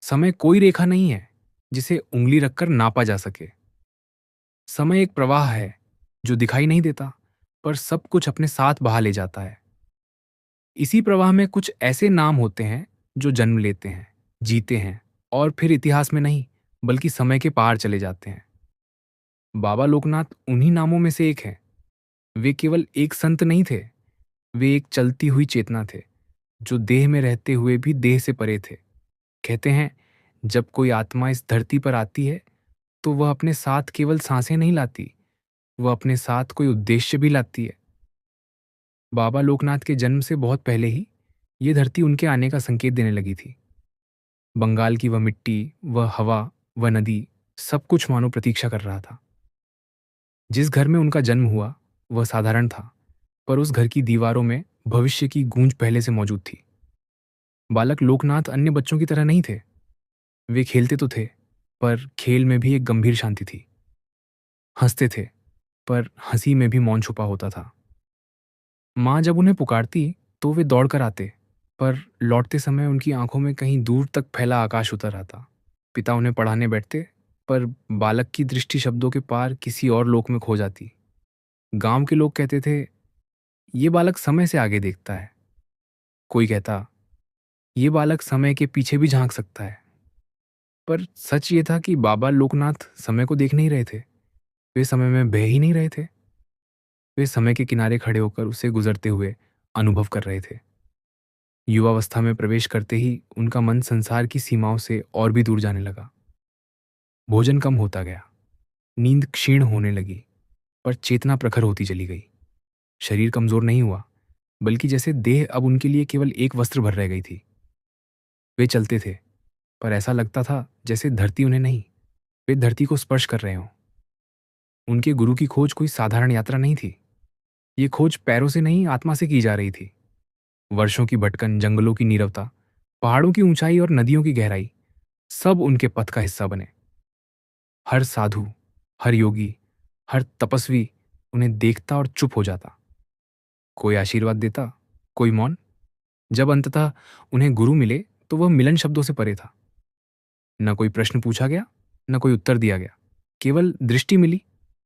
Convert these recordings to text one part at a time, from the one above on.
समय कोई रेखा नहीं है जिसे उंगली रखकर नापा जा सके। समय एक प्रवाह है जो दिखाई नहीं देता, पर सब कुछ अपने साथ बहा ले जाता है। इसी प्रवाह में कुछ ऐसे नाम होते हैं जो जन्म लेते हैं, जीते हैं और फिर इतिहास में नहीं बल्कि समय के पार चले जाते हैं। बाबा लोकनाथ उन्हीं नामों में से एक हैं। वे केवल एक संत नहीं थे, वे एक चलती हुई चेतना थे जो देह में रहते हुए भी देह से परे थे। कहते हैं, जब कोई आत्मा इस धरती पर आती है तो वह अपने साथ केवल सांसें नहीं लाती, वह अपने साथ कोई उद्देश्य भी लाती है। बाबा लोकनाथ के जन्म से बहुत पहले ही ये धरती उनके आने का संकेत देने लगी थी। बंगाल की वह मिट्टी, वह हवा, वह नदी, सब कुछ मानो प्रतीक्षा कर रहा था। जिस घर में उनका जन्म हुआ वह साधारण था, पर उस घर की दीवारों में भविष्य की गूंज पहले से मौजूद थी। बालक लोकनाथ अन्य बच्चों की तरह नहीं थे। वे खेलते तो थे, पर खेल में भी एक गंभीर शांति थी। हंसते थे, पर हंसी में भी मौन छुपा होता था। माँ जब उन्हें पुकारती तो वे दौड़कर आते, पर लौटते समय उनकी आंखों में कहीं दूर तक फैला आकाश उतर आता। पिता उन्हें पढ़ाने बैठते, पर बालक की दृष्टि शब्दों के पार किसी और लोक में खो जाती। गांव के लोग कहते थे, ये बालक समय से आगे देखता है। कोई कहता, ये बालक समय के पीछे भी झांक सकता है। पर सच ये था कि बाबा लोकनाथ समय को देख नहीं रहे थे। वे समय में बह ही नहीं रहे थे। वे समय के किनारे खड़े होकर उसे गुजरते हुए अनुभव कर रहे थे। युवावस्था में प्रवेश करते ही उनका मन संसार की सीमाओं से और भी दूर जाने लगा। भोजन कम होता गया, नींद क्षीण होने लगी, पर चेतना प्रखर होती चली गई। शरीर कमजोर नहीं हुआ, बल्कि जैसे देह अब उनके लिए केवल एक वस्त्र भर रह गई थी। वे चलते थे, पर ऐसा लगता था जैसे धरती उन्हें नहीं, वे धरती को स्पर्श कर रहे हों। उनके गुरु की खोज कोई साधारण यात्रा नहीं थी। ये खोज पैरों से नहीं, आत्मा से की जा रही थी। वर्षों की भटकन, जंगलों की नीरवता, पहाड़ों की ऊंचाई और नदियों की गहराई, सब उनके पथ का हिस्सा बने। हर साधु, हर योगी, हर तपस्वी उन्हें देखता और चुप हो जाता। कोई आशीर्वाद देता, कोई मौन। जब अंततः उन्हें गुरु मिले तो वह मिलन शब्दों से परे था। न कोई प्रश्न पूछा गया, न कोई उत्तर दिया गया, केवल दृष्टि मिली,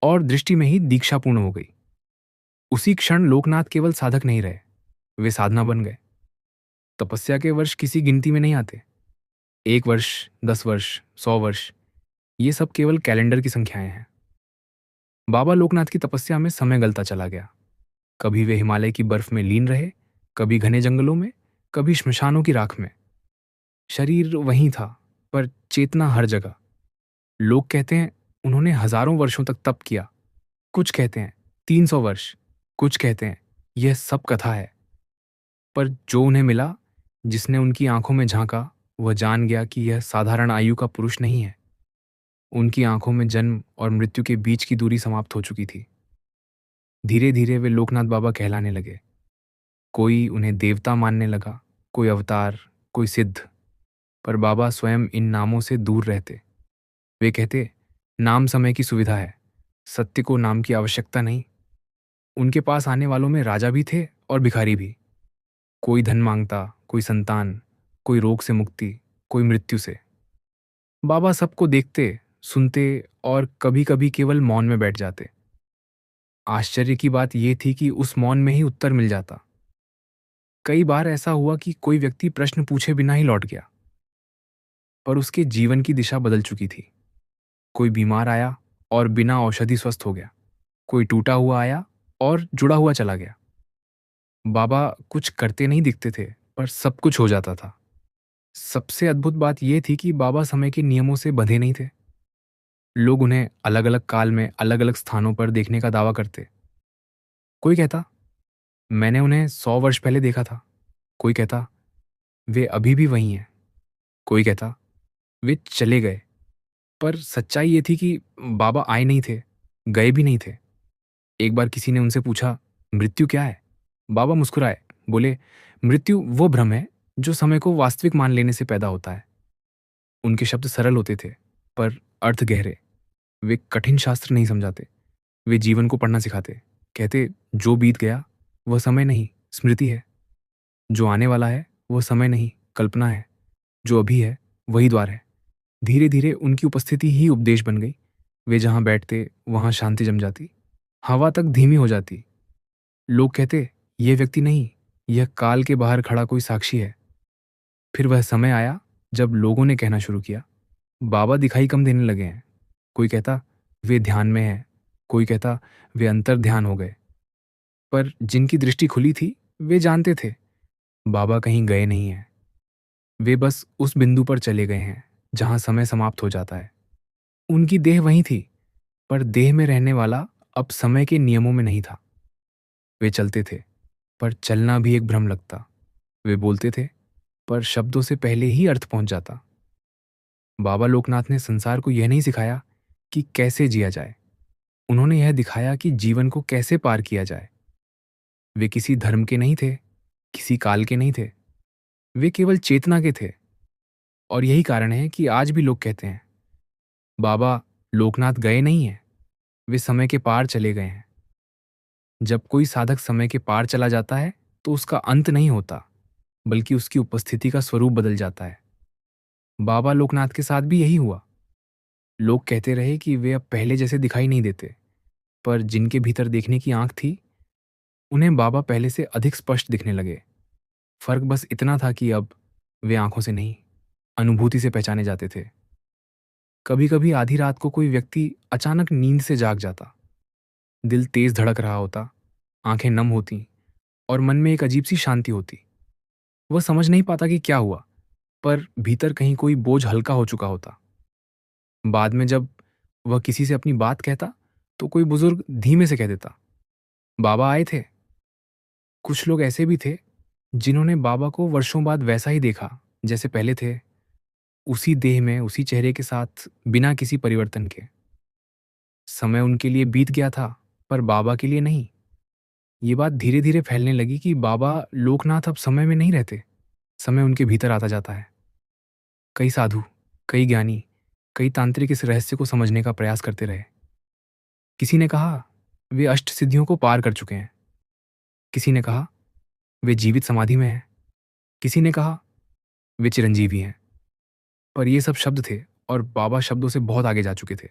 और दृष्टि में ही दीक्षा पूर्ण हो गई। उसी क्षण लोकनाथ केवल साधक नहीं रहे, वे साधना बन गए। तपस्या के वर्ष किसी गिनती में नहीं आते। 1 वर्ष, 10 वर्ष, 100 वर्ष, ये सब केवल कैलेंडर की संख्याएं हैं। बाबा लोकनाथ की तपस्या में समय गलता चला गया। कभी वे हिमालय की बर्फ में लीन रहे, कभी घने जंगलों में, कभी श्मशानों की राख में। शरीर वहीं था, पर चेतना हर जगह। लोग कहते हैं उन्होंने हजारों वर्षों तक तप किया, कुछ कहते हैं 300 वर्ष, कुछ कहते हैं यह सब कथा है। पर जो उन्हें मिला, जिसने उनकी आंखों में झांका, वह जान गया कि यह साधारण आयु का पुरुष नहीं है। उनकी आंखों में जन्म और मृत्यु के बीच की दूरी समाप्त हो चुकी थी। धीरे धीरे वे लोकनाथ बाबा कहलाने लगे। कोई उन्हें देवता मानने लगा, कोई अवतार, कोई सिद्ध। पर बाबा स्वयं इन नामों से दूर रहते। वे कहते, नाम समय की सुविधा है, सत्य को नाम की आवश्यकता नहीं। उनके पास आने वालों में राजा भी थे और भिखारी भी। कोई धन मांगता, कोई संतान, कोई रोग से मुक्ति, कोई मृत्यु से। बाबा सबको देखते, सुनते और कभी कभी केवल मौन में बैठ जाते। आश्चर्य की बात यह थी कि उस मौन में ही उत्तर मिल जाता। कई बार ऐसा हुआ कि कोई व्यक्ति प्रश्न पूछे बिना ही लौट गया, पर उसके जीवन की दिशा बदल चुकी थी। कोई बीमार आया और बिना औषधि स्वस्थ हो गया। कोई टूटा हुआ आया और जुड़ा हुआ चला गया। बाबा कुछ करते नहीं दिखते थे, पर सब कुछ हो जाता था। सबसे अद्भुत बात यह थी कि बाबा समय के नियमों से बंधे नहीं थे। लोग उन्हें अलग अलग काल में अलग अलग स्थानों पर देखने का दावा करते। कोई कहता, मैंने उन्हें 100 वर्ष पहले देखा था। कोई कहता, वे अभी भी वही हैं। कोई कहता, वे चले गए। पर सच्चाई ये थी कि बाबा आए नहीं थे, गए भी नहीं थे। एक बार किसी ने उनसे पूछा, मृत्यु क्या है? बाबा मुस्कुराए, बोले, मृत्यु वो भ्रम है जो समय को वास्तविक मान लेने से पैदा होता है। उनके शब्द सरल होते थे, पर अर्थ गहरे। वे कठिन शास्त्र नहीं समझाते, वे जीवन को पढ़ना सिखाते। कहते, जो बीत गया वह समय नहीं, स्मृति है। जो आने वाला है वह समय नहीं, कल्पना है। जो अभी है वही द्वार है। धीरे धीरे उनकी उपस्थिति ही उपदेश बन गई। वे जहां बैठते वहां शांति जम जाती, हवा तक धीमी हो जाती। लोग कहते, यह व्यक्ति नहीं, यह काल के बाहर खड़ा कोई साक्षी है। फिर वह समय आया जब लोगों ने कहना शुरू किया, बाबा दिखाई कम देने लगे हैं। कोई कहता, वे ध्यान में हैं। कोई कहता, वे अंतर ध्यान हो गए। पर जिनकी दृष्टि खुली थी वे जानते थे, बाबा कहीं गए नहीं हैं। वे बस उस बिंदु पर चले गए हैं जहां समय समाप्त हो जाता है। उनकी देह वहीं थी, पर देह में रहने वाला अब समय के नियमों में नहीं था। वे चलते थे, पर चलना भी एक भ्रम लगता। वे बोलते थे, पर शब्दों से पहले ही अर्थ पहुंच जाता। बाबा लोकनाथ ने संसार को यह नहीं सिखाया कि कैसे जिया जाए, उन्होंने यह दिखाया कि जीवन को कैसे पार किया जाए। वे किसी धर्म के नहीं थे, किसी काल के नहीं थे, वे केवल चेतना के थे। और यही कारण है कि आज भी लोग कहते हैं, बाबा लोकनाथ गए नहीं हैं, वे समय के पार चले गए हैं। जब कोई साधक समय के पार चला जाता है तो उसका अंत नहीं होता, बल्कि उसकी उपस्थिति का स्वरूप बदल जाता है। बाबा लोकनाथ के साथ भी यही हुआ। लोग कहते रहे कि वे अब पहले जैसे दिखाई नहीं देते, पर जिनके भीतर देखने की आंख थी, उन्हें बाबा पहले से अधिक स्पष्ट दिखने लगे। फर्क बस इतना था कि अब वे आंखों से नहीं, अनुभूति से पहचाने जाते थे। कभी कभी आधी रात को कोई व्यक्ति अचानक नींद से जाग जाता। दिल तेज धड़क रहा होता, आंखें नम होती और मन में एक अजीब सी शांति होती। वह समझ नहीं पाता कि क्या हुआ, पर भीतर कहीं कोई बोझ हल्का हो चुका होता। बाद में जब वह किसी से अपनी बात कहता तो कोई बुजुर्ग धीमे से कह देता, बाबा आए थे। कुछ लोग ऐसे भी थे जिन्होंने बाबा को वर्षों बाद वैसा ही देखा जैसे पहले थे, उसी देह में, उसी चेहरे के साथ, बिना किसी परिवर्तन के। समय उनके लिए बीत गया था, पर बाबा के लिए नहीं। ये बात धीरे धीरे फैलने लगी कि बाबा लोकनाथ अब समय में नहीं रहते, समय उनके भीतर आता जाता है। कई साधु, कई ज्ञानी, कई तांत्रिक इस रहस्य को समझने का प्रयास करते रहे। किसी ने कहा वे अष्ट सिद्धियों को पार कर चुके हैं, किसी ने कहा वे जीवित समाधि में हैं, किसी ने कहा वे चिरंजीवी हैं। पर ये सब शब्द थे और बाबा शब्दों से बहुत आगे जा चुके थे।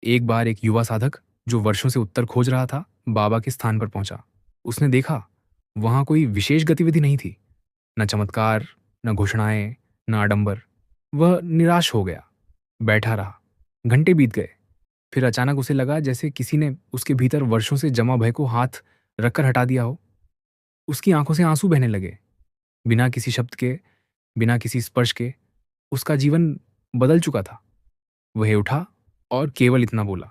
एक बार एक युवा साधक जो वर्षों से उत्तर खोज रहा था, बाबा के स्थान पर पहुंचा। उसने देखा वहां कोई विशेष गतिविधि नहीं थी, न चमत्कार, न घोषणाएं, न आडंबर। वह निराश हो गया, बैठा रहा। घंटे बीत गए। फिर अचानक उसे लगा जैसे किसी ने उसके भीतर वर्षों से जमा भय को हाथ रखकर हटा दिया हो। उसकी आंखों से आंसू बहने लगे। बिना किसी शब्द के, बिना किसी स्पर्श के उसका जीवन बदल चुका था। वह उठा और केवल इतना बोला,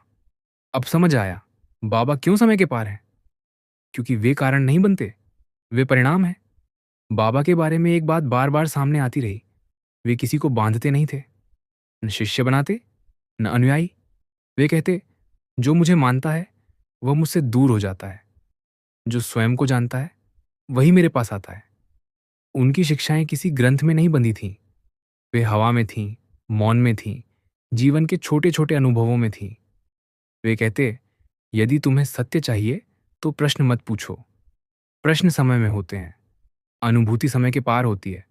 अब समझ आया बाबा क्यों समय के पार हैं। क्योंकि वे कारण नहीं बनते, वे परिणाम हैं। बाबा के बारे में एक बात बार बार सामने आती रही, वे किसी को बांधते नहीं थे, न शिष्य बनाते, न अनुयायी। वे कहते, जो मुझे मानता है वह मुझसे दूर हो जाता है, जो स्वयं को जानता है वही मेरे पास आता है। उनकी शिक्षाएं किसी ग्रंथ में नहीं बंधी थीं, वे हवा में थीं, मौन में थीं, जीवन के छोटे छोटे अनुभवों में थीं। वे कहते, यदि तुम्हें सत्य चाहिए तो प्रश्न मत पूछो, प्रश्न समय में होते हैं, अनुभूति समय के पार होती है।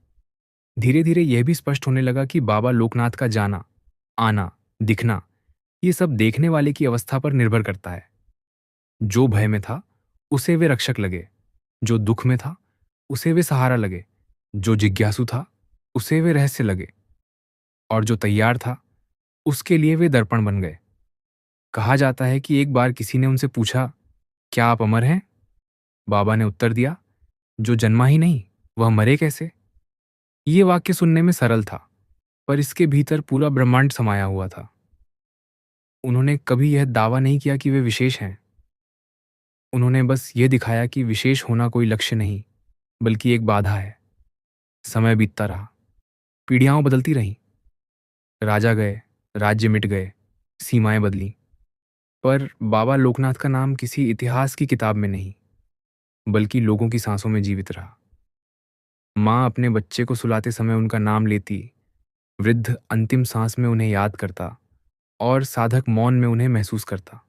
धीरे धीरे यह भी स्पष्ट होने लगा कि बाबा लोकनाथ का जाना, आना, दिखना, ये सब देखने वाले की अवस्था पर निर्भर करता है। जो भय में था उसे वे रक्षक लगे, जो दुख में था उसे वे सहारा लगे, जो जिज्ञासु था उसे वे रहस्य लगे, और जो तैयार था उसके लिए वे दर्पण बन गए। कहा जाता है कि एक बार किसी ने उनसे पूछा, क्या आप अमर हैं? बाबा ने उत्तर दिया, जो जन्मा ही नहीं वह मरे कैसे? ये वाक्य सुनने में सरल था, पर इसके भीतर पूरा ब्रह्मांड समाया हुआ था। उन्होंने कभी यह दावा नहीं किया कि वे विशेष हैं। उन्होंने बस ये दिखाया कि विशेष होना कोई लक्ष्य नहीं, बल्कि एक बाधा है। समय बीतता रहा, पीढ़ियां बदलती रहीं, राजा गए, राज्य मिट गए, सीमाएं बदली, पर बाबा लोकनाथ का नाम किसी इतिहास की किताब में नहीं, बल्कि लोगों की सांसों में जीवित रहा। माँ अपने बच्चे को सुलाते समय उनका नाम लेती, वृद्ध अंतिम सांस में उन्हें याद करता, और साधक मौन में उन्हें महसूस करता।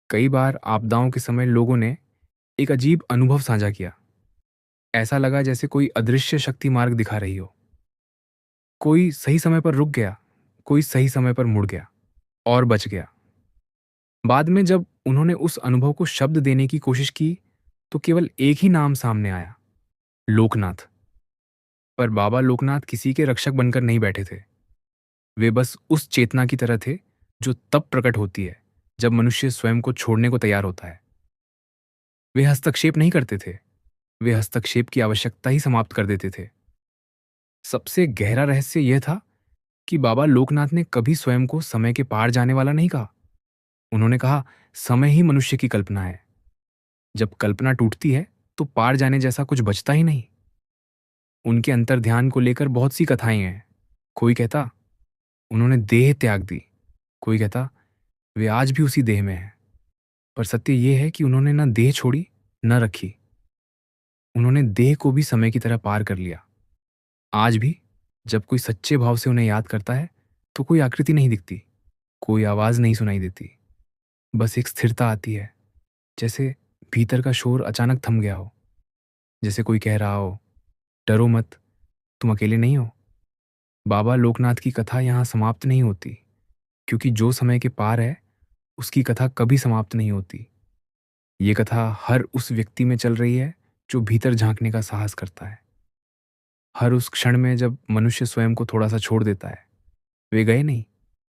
कई बार आपदाओं के समय लोगों ने एक अजीब अनुभव साझा किया। ऐसा लगा जैसे कोई अदृश्य शक्ति मार्ग दिखा रही हो। कोई सही समय पर रुक गया, कोई सही समय पर मुड़ गया और बच गया। बाद में जब उन्होंने उस अनुभव को शब्द देने की कोशिश की, तो केवल एक ही नाम सामने आया, लोकनाथ। पर बाबा लोकनाथ किसी के रक्षक बनकर नहीं बैठे थे। वे बस उस चेतना की तरह थे जो तब प्रकट होती है जब मनुष्य स्वयं को छोड़ने को तैयार होता है। वे हस्तक्षेप नहीं करते थे, वे हस्तक्षेप की आवश्यकता ही समाप्त कर देते थे। सबसे गहरा रहस्य यह था कि बाबा लोकनाथ ने कभी स्वयं को समय के पार जाने वाला नहीं कहा। उन्होंने कहा, समय ही मनुष्य की कल्पना है। जब कल्पना टूटती है तो पार जाने जैसा कुछ बचता ही नहीं। उनके अंतर ध्यान को लेकर बहुत सी कथाएं हैं। कोई कहता उन्होंने देह त्याग दी, कोई कहता वे आज भी उसी देह में हैं। पर सत्य यह है कि उन्होंने न देह छोड़ी न रखी। उन्होंने देह को भी समय की तरह पार कर लिया। आज भी जब कोई सच्चे भाव से उन्हें याद करता है तो कोई आकृति नहीं दिखती, कोई आवाज नहीं सुनाई देती। बस एक स्थिरता आती है, जैसे भीतर का शोर अचानक थम गया हो, जैसे कोई कह रहा हो, डरो मत, तुम अकेले नहीं हो। बाबा लोकनाथ की कथा यहाँ समाप्त नहीं होती, क्योंकि जो समय के पार है उसकी कथा कभी समाप्त नहीं होती। ये कथा हर उस व्यक्ति में चल रही है जो भीतर झांकने का साहस करता है। हर उस क्षण में जब मनुष्य स्वयं को थोड़ा सा छोड़ देता है। वे गए नहीं,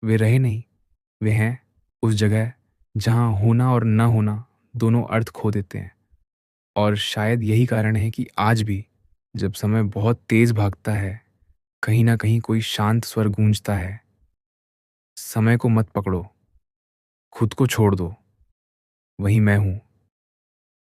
वे रहे नहीं, वे हैं उस जगह जहां होना और न होना दोनों अर्थ खो देते हैं। और शायद यही कारण है कि आज भी जब समय बहुत तेज भागता है, कहीं ना कहीं कोई शांत स्वर गूंजता है, समय को मत पकड़ो, खुद को छोड़ दो, वही मैं हूं